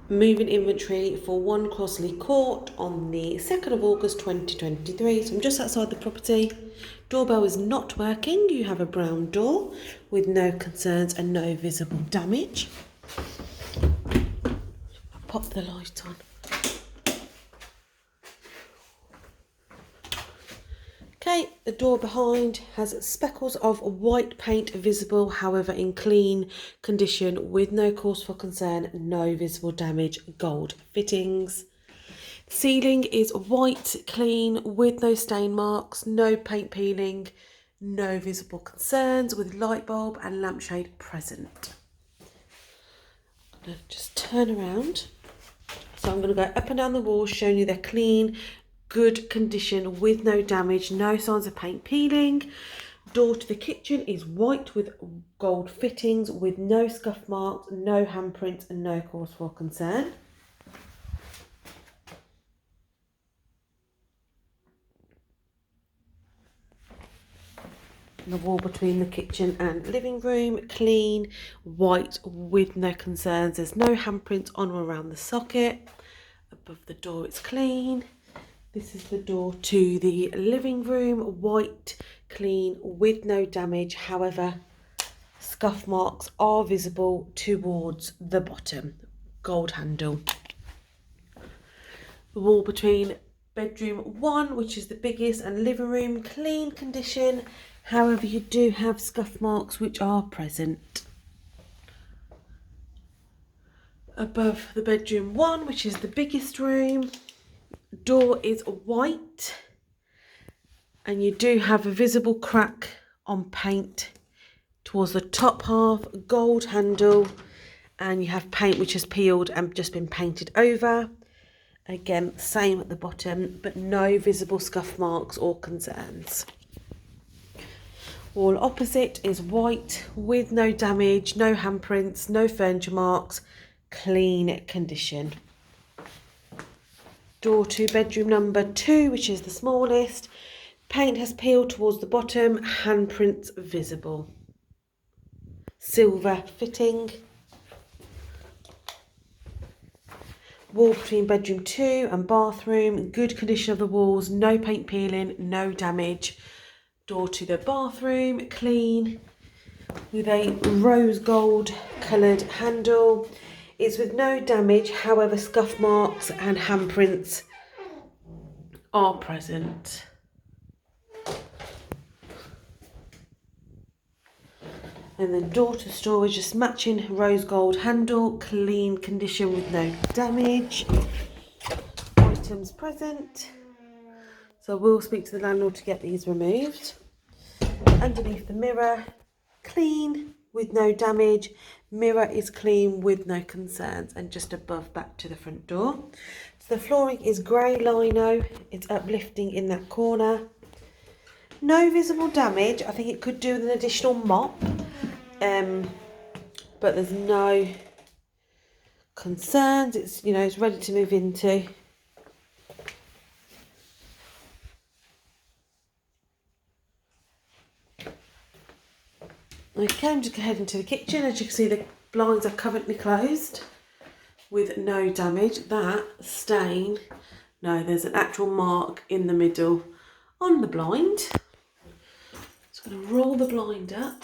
Moving inventory for 1 Crossley Court on the 2nd of August 2023. So I'm just outside the property. Doorbell is not working. You have a brown door with no concerns and no visible damage. Pop the light on. Okay, the door behind has speckles of white paint visible, however in clean condition with no cause for concern, no visible damage, gold fittings. Ceiling is white, clean, with no stain marks, no paint peeling, no visible concerns, with light bulb and lampshade present. I'm going to just turn around. So I'm going to go up and down the walls, showing you they're clean, good condition, with no damage, no signs of paint peeling. Door to the kitchen is white with gold fittings, with no scuff marks, no handprints and no cause for concern. The wall between the kitchen and living room, clean, white with no concerns. There's no handprints on or around the socket. Above the door it's clean. This is the door to the living room, white, clean, with no damage. However, scuff marks are visible towards the bottom. Gold handle. The wall between bedroom 1, which is the biggest, and living room, clean condition. However, you do have scuff marks which are present. Above the bedroom 1, which is the biggest room, door is white and you do have a visible crack on paint towards the top half, gold handle, and you have paint which has peeled and just been painted over. Again, same at the bottom, but no visible scuff marks or concerns. Wall opposite is white with no damage, no handprints, no furniture marks, clean condition. Door to bedroom number 2, which is the smallest. Paint has peeled towards the bottom, handprints visible. Silver fitting. Wall between bedroom 2 and bathroom, good condition of the walls, no paint peeling, no damage. Door to the bathroom, clean, with a rose gold coloured handle. It's with no damage, however scuff marks and handprints are present. And then door to storage, just matching rose gold handle, clean condition with no damage. Items present. So we'll speak to the landlord to get these removed. Underneath the mirror, clean with no damage. Mirror is clean with no concerns, and just above back to the front door. So the flooring is grey lino. It's uplifting in that corner. No visible damage. I think it could do with an additional mop. But there's no concerns. It's, it's ready to move into. Okay, I'm just going to head into the kitchen. As you can see, the blinds are currently closed with no damage. That stain, no, there's an actual mark in the middle on the blind. Just going to roll the blind up.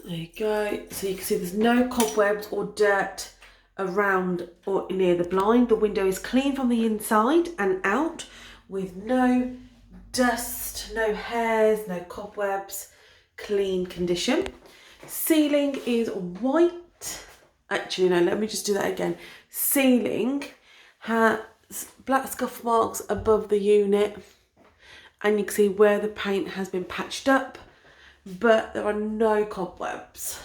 There you go. So you can see there's no cobwebs or dirt around or near the blind. The window is clean from the inside and out, with no dust, no hairs, no cobwebs, clean condition. Ceiling is white. Actually, no, let me just do that again. Ceiling has black scuff marks above the unit, and you can see where the paint has been patched up, but there are no cobwebs.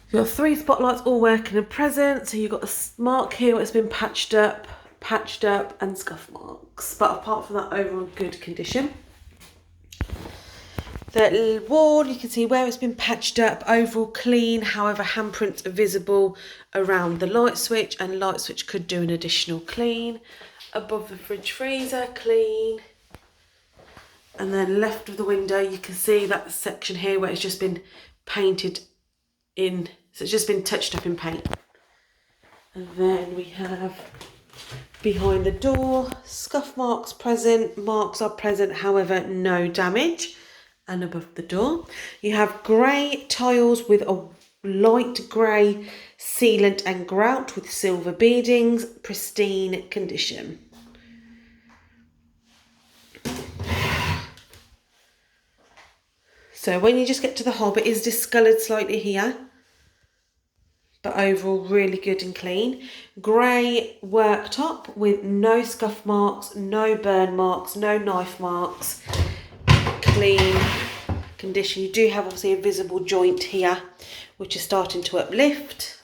You've got 3 spotlights all working and present. So you've got a mark here where it's been patched up, and scuff marks. But apart from that, overall good condition. The wall, you can see where it's been patched up, overall clean. However, handprints are visible around the light switch, and light switch could do an additional clean. above the fridge freezer, clean. And then left of the window, you can see that section here where it's just been painted in. So it's just been touched up in paint. And then we have behind the door, scuff marks present, marks are present, however, no damage. And above the door, you have grey tiles with a light grey sealant and grout with silver beadings, pristine condition. So when you just get to the hob, it is discoloured slightly here, but overall really good and clean. Grey worktop with no scuff marks, no burn marks, no knife marks. Clean condition. You do have obviously a visible joint here, which is starting to uplift.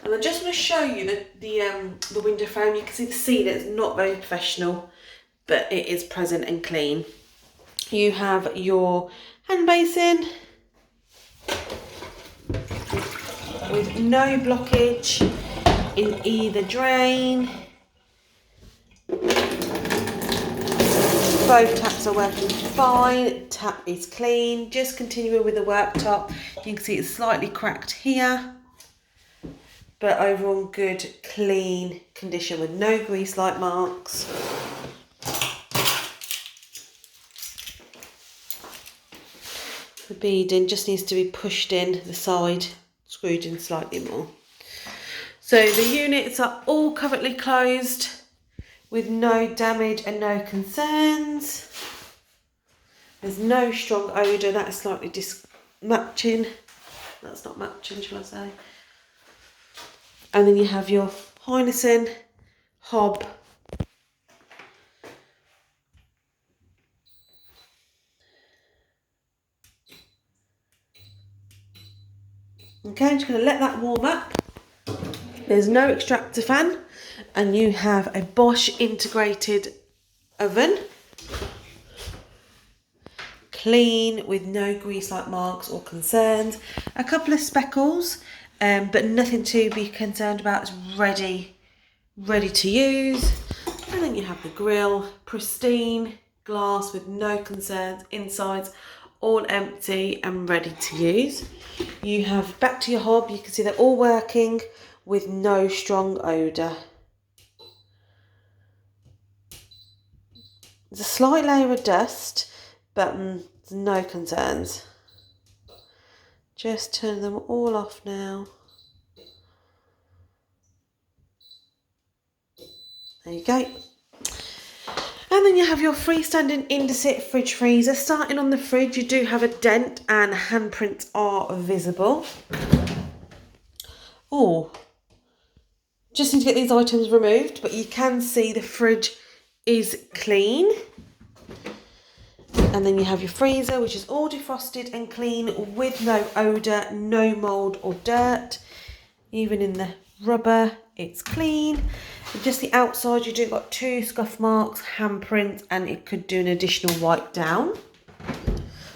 And I just want to show you the window frame. You can see the ceiling is not very professional, but it is present and clean. You have your hand basin with no blockage in either drain. Both taps are working fine. Tap is clean. Just continuing with the worktop. You can see it's slightly cracked here, but overall good, clean condition with no grease-like marks. The beading just needs to be pushed in the side, screwed in slightly more. So the units are all currently closed with no damage and no concerns. There's no strong odour. That is slightly matching. That's not matching, shall I say. And then you have your harnessing, hob, okay, I'm just going to let that warm up. There's no extractor fan, and you have a Bosch integrated oven. Clean with no grease-like marks or concerns. A couple of speckles, but nothing to be concerned about. It's ready to use. And then you have the grill, pristine glass with no concerns, insides all empty and ready to use. You have back to your hob. You can see they're all working with no strong odour. There's a slight layer of dust, but no concerns. Just turn them all off now. There you go. And then you have your freestanding Indesit fridge freezer. Starting on the fridge, you do have a dent and handprints are visible. Oh, just need to get these items removed, but you can see the fridge is clean. And then you have your freezer, which is all defrosted and clean with no odour, no mould or dirt. Even in the rubber, it's clean. And just the outside, you do got 2 scuff marks, handprints, and it could do an additional wipe down.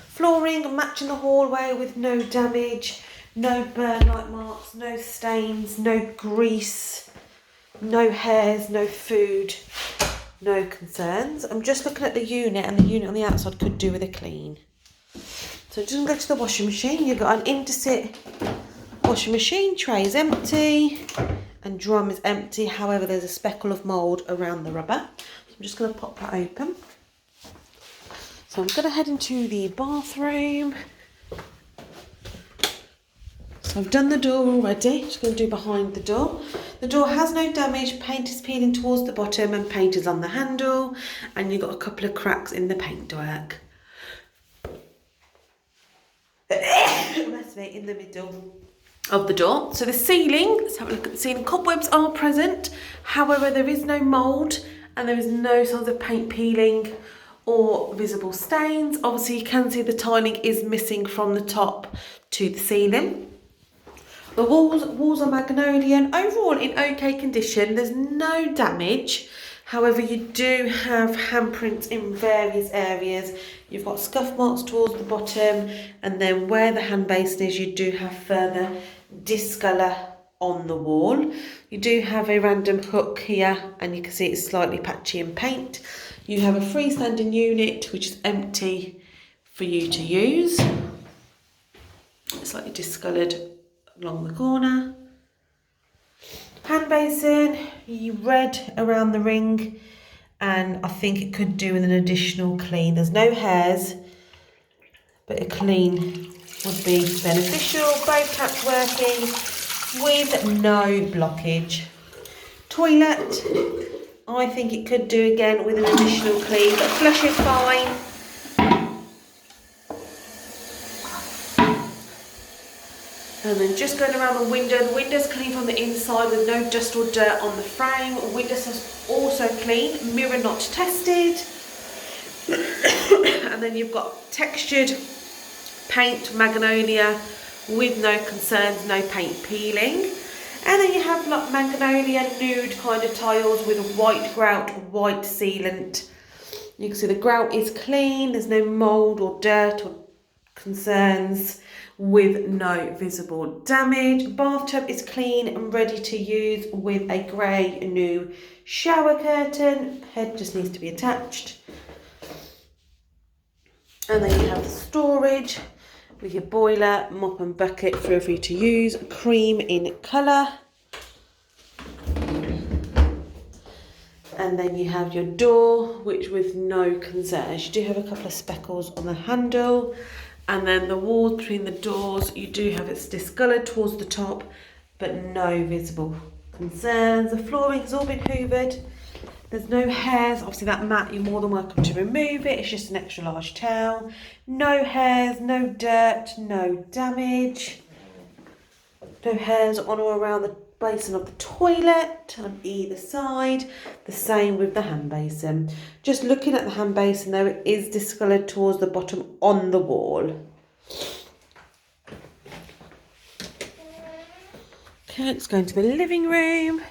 Flooring matching the hallway with no damage, no burn-like marks, no stains, no grease, no hairs, no food, no concerns. I'm just looking at the unit, and the unit on the outside could do with a clean. So just go to the washing machine. You've got an Indesit washing machine. Tray is empty and drum is empty. However, there's a speckle of mould around the rubber. So I'm just going to pop that open. So I'm going to head into the bathroom. So I've done the door already. Just going to do behind the door. The door has no damage. Paint is peeling towards the bottom and paint is on the handle. And you've got a couple of cracks in the paintwork. That's me, in the middle of the door. So the ceiling, let's have a look at the ceiling. Cobwebs are present. However, there is no mould and there is no signs of paint peeling or visible stains. Obviously, you can see the tiling is missing from the top to the ceiling. The walls are Magnolian, overall in okay condition. There's no damage. However, you do have handprints in various areas. You've got scuff marks towards the bottom, and then where the hand basin is, you do have further discolour on the wall. You do have a random hook here, and you can see it's slightly patchy in paint. You have a freestanding unit which is empty for you to use. It's slightly discoloured along the corner. Hand basin, you red around the ring, and I think it could do with an additional clean. There's no hairs, but a clean would be beneficial. Both taps working with no blockage. Toilet, I think it could do again with an additional clean, but flush is fine. And then just going around the window's clean from the inside with no dust or dirt on the frame. Windows is also clean, mirror not tested. And then you've got textured paint magnolia with no concerns, no paint peeling. And then you have like magnolia nude kind of tiles with white grout, white sealant. You can see the grout is clean, there's no mould or dirt or concerns, with no visible damage. Bathtub is clean and ready to use with a grey new shower curtain. Head just needs to be attached. And then you have the storage with your boiler, mop and bucket, feel free to use. Cream in colour. And then you have your door, which with no concerns. You do have a couple of speckles on the handle. And then the wall between the doors, you do have it's discoloured towards the top, but no visible concerns. The flooring has all been hoovered. There's no hairs. Obviously that mat, you're more than welcome to remove it. It's just an extra large towel. No hairs, no dirt, no damage. No hairs on or around the basin of the toilet on either side. The same with the hand basin. Just looking at the hand basin though, it is discoloured towards the bottom on the wall. Okay, let's go into the living room.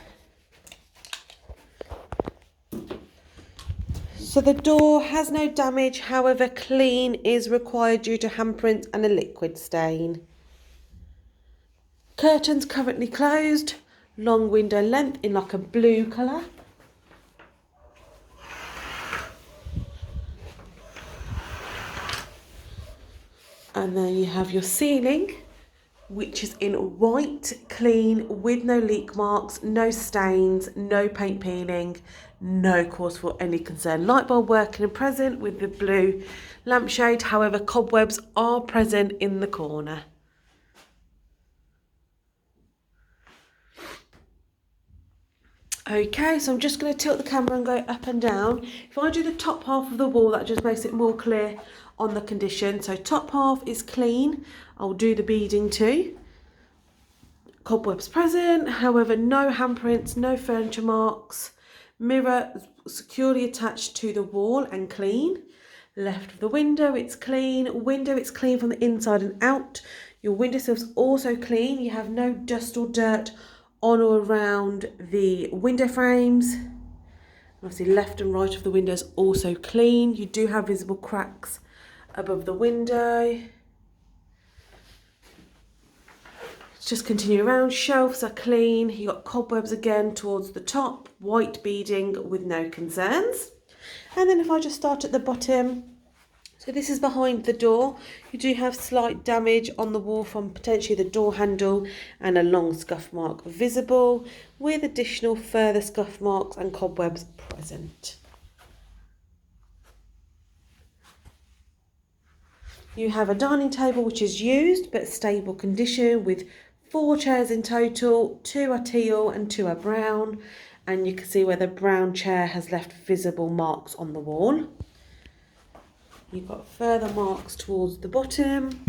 So the door has no damage, however clean is required due to handprints and a liquid stain. Curtains currently closed, long window length in like a blue colour. And then you have your ceiling, which is in white, clean, with no leak marks, no stains, no paint peeling, no cause for any concern. Light bulb working and present with the blue lampshade, however cobwebs are present in the corner. Okay, so I'm just going to tilt the camera and go up and down. If I do the top half of the wall, that just makes it more clear on the condition. So top half is clean. I'll do the beading too. Cobwebs present, however no handprints, no furniture marks. Mirror securely attached to the wall and clean. Left of the window, it's clean. Window, it's clean from the inside and out. Your windowsill's also clean. You have no dust or dirt on or around the window frames. Obviously left and right of the windows also clean. You do have visible cracks above the window. Let's just continue around. Shelves are clean. You got cobwebs again towards the top. White beading with no concerns. And then if I just start at the bottom, so this is behind the door. You do have slight damage on the wall from potentially the door handle and a long scuff mark visible with additional further scuff marks and cobwebs present. You have a dining table which is used but stable condition with 4 chairs in total. 2 are teal and 2 are brown, and you can see where the brown chair has left visible marks on the wall. You've got further marks towards the bottom,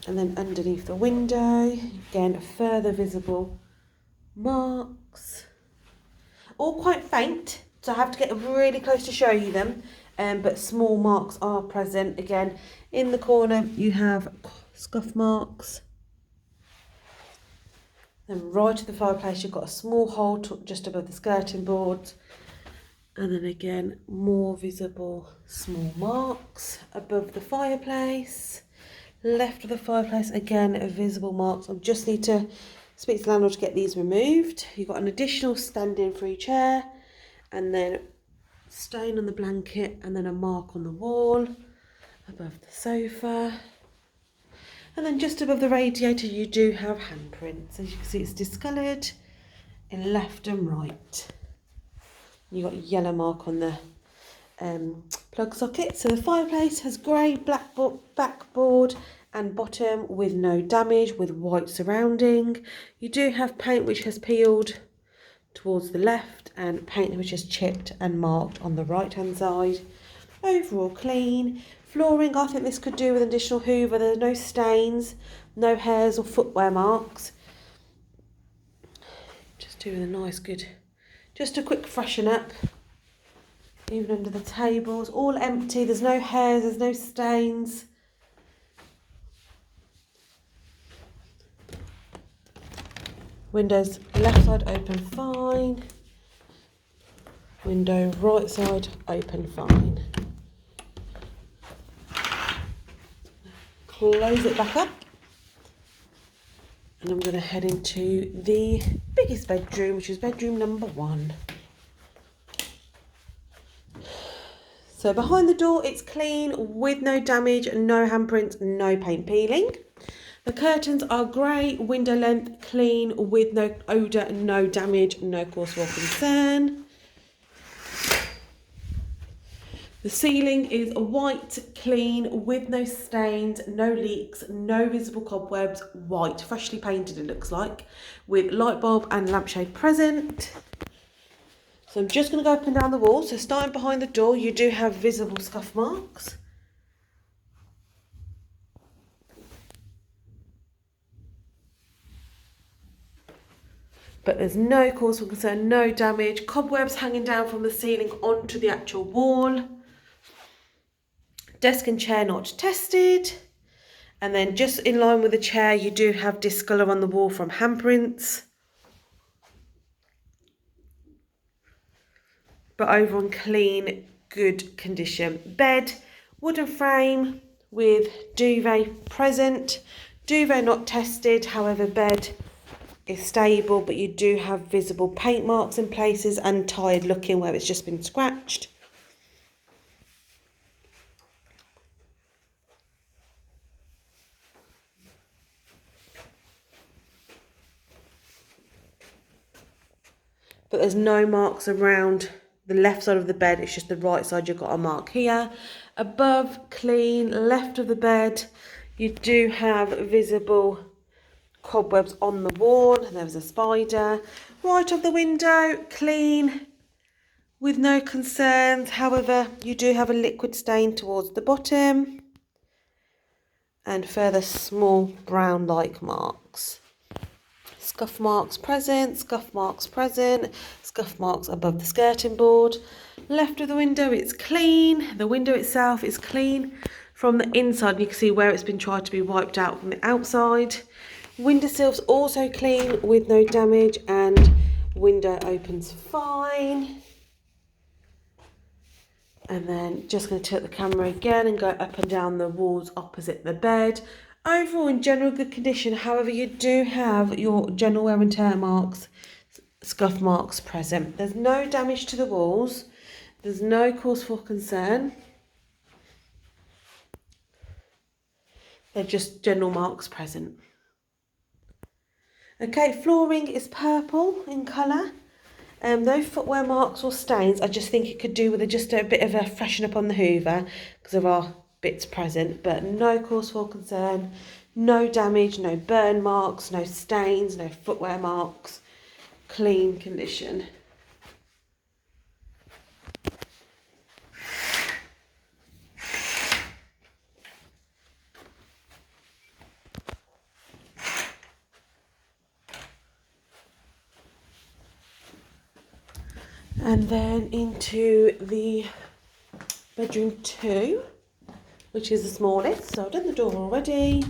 and then underneath the window, again further visible marks. All quite faint, so I have to get really close to show you them, but small marks are present. Again, in the corner you have scuff marks. Then right at the fireplace you've got a small hole just above the skirting board. And then again, more visible small marks above the fireplace. Left of the fireplace, again, visible marks. I just need to speak to the landlord to get these removed. You've got an additional stand-in free chair, and then stain on the blanket, and then a mark on the wall above the sofa. And then just above the radiator you do have handprints. As you can see, it's discoloured in left and right. You've got a yellow mark on the plug socket. So the fireplace has grey backboard and bottom with no damage, with white surrounding. You do have paint which has peeled towards the left and paint which is chipped and marked on the right hand side. Overall clean. Flooring, I think this could do with an additional hoover. There's no stains, no hairs or footwear marks. Just doing a nice good, just a quick freshen up. Even under the tables, all empty, there's no hairs, there's no stains. Windows left side open fine. Window right side open fine. Close it back up. And I'm going to head into the biggest bedroom, which is bedroom number 1. So behind the door, it's clean with no damage, no handprints, no paint peeling. The curtains are grey, window length, clean with no odour, no damage, no cause for concern. The ceiling is white, clean, with no stains, no leaks, no visible cobwebs, white, freshly painted it looks like, with light bulb and lampshade present. So I'm just going to go up and down the wall. So starting behind the door, you do have visible scuff marks. But there's no cause for concern, no damage, cobwebs hanging down from the ceiling onto the actual wall. Desk and chair not tested. And then just in line with the chair, you do have discolour on the wall from handprints. But overall in clean, good condition. Bed, wooden frame with duvet present. Duvet not tested, however bed is stable, but you do have visible paint marks in places and tired looking where it's just been scratched. But there's no marks around the left side of the bed, it's just the right side you've got a mark here. Above, clean, left of the bed, you do have visible cobwebs on the wall, and there was a spider. Right of the window, clean, with no concerns, however you do have a liquid stain towards the bottom, and further small brown-like marks. Scuff marks present, scuff marks present, scuff marks above the skirting board. Left of the window, it's clean. The window itself is clean from the inside. You can see where it's been tried to be wiped out from the outside. Windowsills also clean with no damage, and window opens fine. And then just going to tilt the camera again and go up and down the walls opposite the bed. Overall in general good condition, however you do have your general wear and tear marks, scuff marks present. There's no damage to the walls, there's no cause for concern. They're just general marks present. Okay, flooring is purple in colour. No footwear marks or stains. I just think it could do with just a bit of a freshen up on the hoover because there are bits present, but no cause for concern, no damage, no burn marks, no stains, no footwear marks, clean condition. And then into the bedroom 2, which is the smallest. So I've done the door already.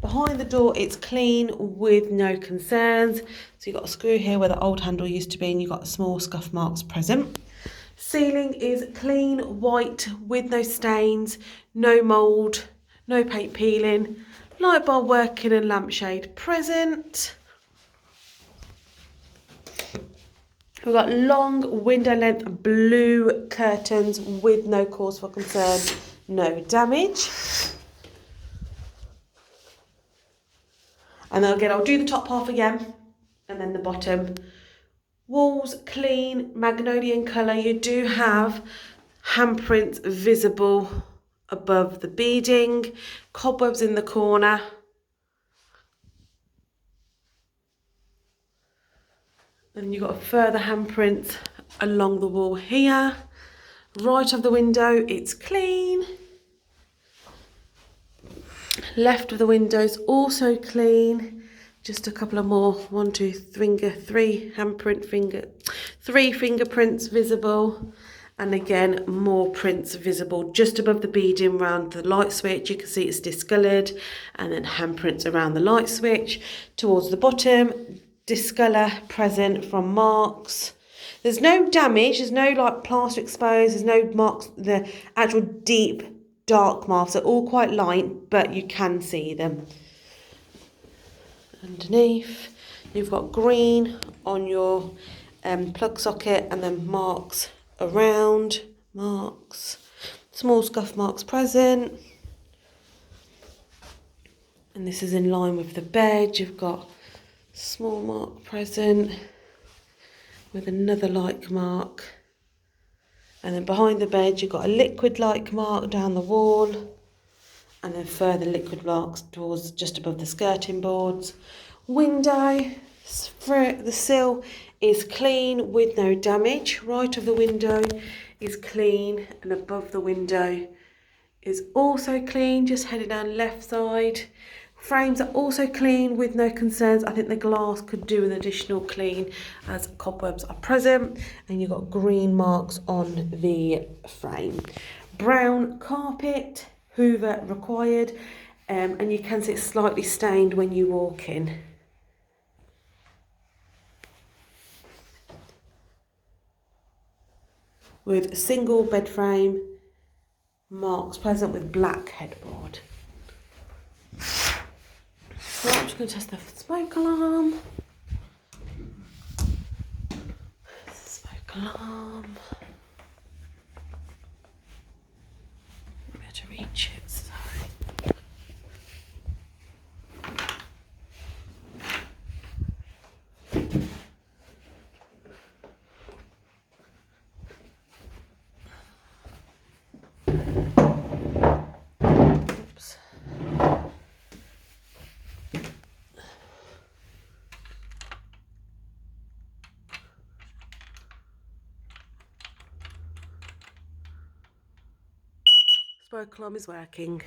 Behind the door, it's clean with no concerns. So you've got a screw here where the old handle used to be, and you've got small scuff marks present. Ceiling is clean, white, with no stains, no mould, no paint peeling, light bulb working and lampshade present. We've got long window length blue curtains with no cause for concern, no damage. And then again, I'll do the top half again and then the bottom. Walls clean, magnolia in colour. You do have handprints visible above the beading, cobwebs in the corner. And you've got further handprints along the wall here. Right of the window, it's clean. Left of the window is also clean. Just a couple of more, three fingerprints visible. And again, more prints visible just above the beading around the light switch. You can see it's discoloured, and then handprints around the light switch. Towards the bottom, discolour present from marks. There's no damage, there's no like plaster exposed, there's no marks, the actual deep dark marks are all quite light, but you can see them. Underneath, you've got green on your plug socket, and then marks around, small scuff marks present. And this is in line with the bed. You've got small mark present with another like mark. And then behind the bed, you've got a liquid like mark down the wall, and then further liquid marks towards just above the skirting boards. Window, the sill is clean with no damage. Right of the window is clean, and above the window is also clean, just headed down left side. Frames are also clean with no concerns. I think the glass could do an additional clean as cobwebs are present, and you've got green marks on the frame. Brown carpet, Hoover required, and you can see it's slightly stained when you walk in. With a single bed frame, marks present with black headboard. So I'm just going to test the smoke alarm. Smoke alarm. I'm going to reach it, sorry. Oops. Smoke alarm is working.